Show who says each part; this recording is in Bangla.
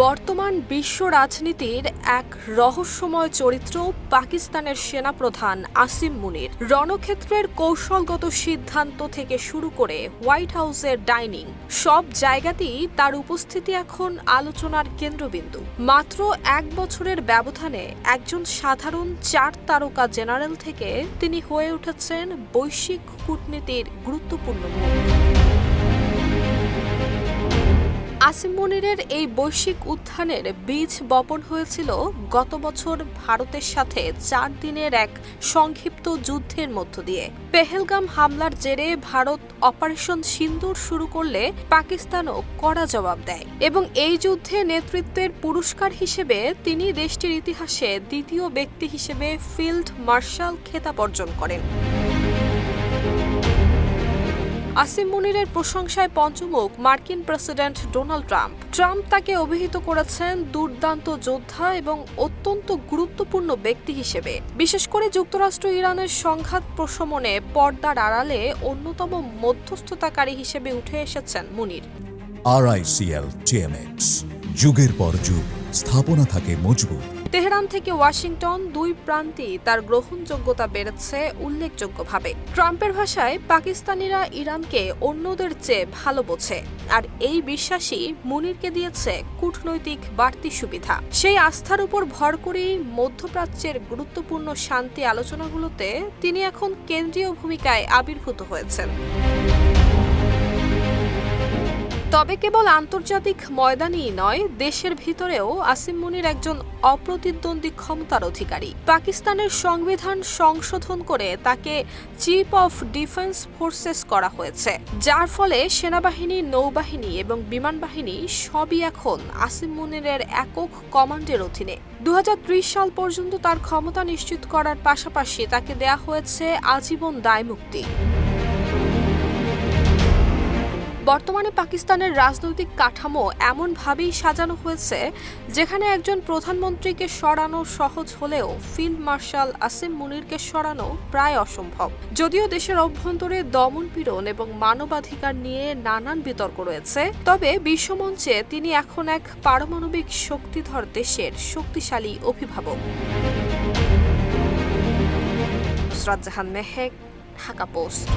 Speaker 1: বর্তমান বিশ্ব রাজনীতির এক রহস্যময় চরিত্র পাকিস্তানের সেনাপ্রধান আসিম মুনির। রণক্ষেত্রের কৌশলগত সিদ্ধান্ত থেকে শুরু করে হোয়াইট হাউসের ডাইনিং সব জায়গাতেই তার উপস্থিতি এখন আলোচনার কেন্দ্রবিন্দু। মাত্র এক বছরের ব্যবধানে একজন সাধারণ 4 তারকা জেনারেল থেকে তিনি হয়ে উঠেছেন বৈশ্বিক কূটনীতির গুরুত্বপূর্ণ মুখ। আসিম মুনিরের এই বৈশ্বিক উত্থানের বীজ বপন হয়েছিল গত বছর ভারতের সাথে 4 দিনের এক সংক্ষিপ্ত যুদ্ধের মধ্য দিয়ে। পেহেলগাম হামলার জেরে ভারত অপারেশন সিন্দুর শুরু করলে পাকিস্তানও কড়া জবাব দেয় এবং এই যুদ্ধে নেতৃত্বের পুরস্কার হিসেবে তিনি দেশটির ইতিহাসে দ্বিতীয় ব্যক্তি হিসেবে ফিল্ড মার্শাল খেতাব অর্জন করেন। আসিম মুনিরের প্রশংসায় পঞ্চমুখ মার্কিন প্রেসিডেন্ট ডোনাল্ড ট্রাম্প তাকে অভিহিত করেছেন দুর্দান্ত যোদ্ধা এবং অত্যন্ত গুরুত্বপূর্ণ ব্যক্তি হিসেবে। বিশেষ করে যুক্তরাষ্ট্র ইরানের সংঘাত প্রশমনে পর্দার আড়ালে অন্যতম মধ্যস্থতাকারী হিসেবে উঠে এসেছেন মুনির।
Speaker 2: RICL TMX, যুগের পর যুগ স্থাপনা থাকে মজবুত।
Speaker 1: তেহরান থেকে ওয়াশিংটন দুই প্রান্তেই তার গ্রহণযোগ্যতা বেড়েছে উল্লেখযোগ্যভাবে। ট্রাম্পের ভাষায় পাকিস্তানিরা ইরানকে অন্যদের চেয়ে ভালো বোঝে, আর এই বিশ্বাসই মুনিরকে দিয়েছে কূটনৈতিক বাড়তি সুবিধা। সেই আস্থার উপর ভর করেই মধ্যপ্রাচ্যের গুরুত্বপূর্ণ শান্তি আলোচনাগুলোতে তিনি এখন কেন্দ্রীয় ভূমিকায় আবির্ভূত হয়েছেন। তবে কেবল আন্তর্জাতিক ময়দানেই নয়, দেশের ভিতরেও আসিম মুনির একজন অপ্রতিদ্বন্দ্বী ক্ষমতার অধিকারী। পাকিস্তানের সংবিধান সংশোধন করে তাকে চিফ অফ ডিফেন্স ফোর্সেস করা হয়েছে, যার ফলে সেনাবাহিনী, নৌবাহিনী এবং বিমান বাহিনী সবই এখন আসিম মুনিরের একক কমান্ডের অধীনে। 2030 সাল পর্যন্ত তার ক্ষমতা নিশ্চিত করার পাশাপাশি তাকে দেয়া হয়েছে আজীবন দায়মুক্তি। বর্তমানে পাকিস্তানের রাজনৈতিক কাঠামো এমনভাবেই সাজানো হয়েছে যেখানে একজন প্রধানমন্ত্রীকে সরানো সহজ হলেও ফিল্ড মার্শাল আসিম মুনিরকে সরানো প্রায় অসম্ভব। যদিও দেশের অভ্যন্তরে দমনপীড়ন এবং মানবাধিকার নিয়ে নানান বিতর্ক রয়েছে, তবে বিশ্বমঞ্চে তিনি এখন এক পারমাণবিক শক্তিধর দেশের শক্তিশালী অভিভাবক। নুসরাত জাহান মেহেক, ঢাকা পোস্ট।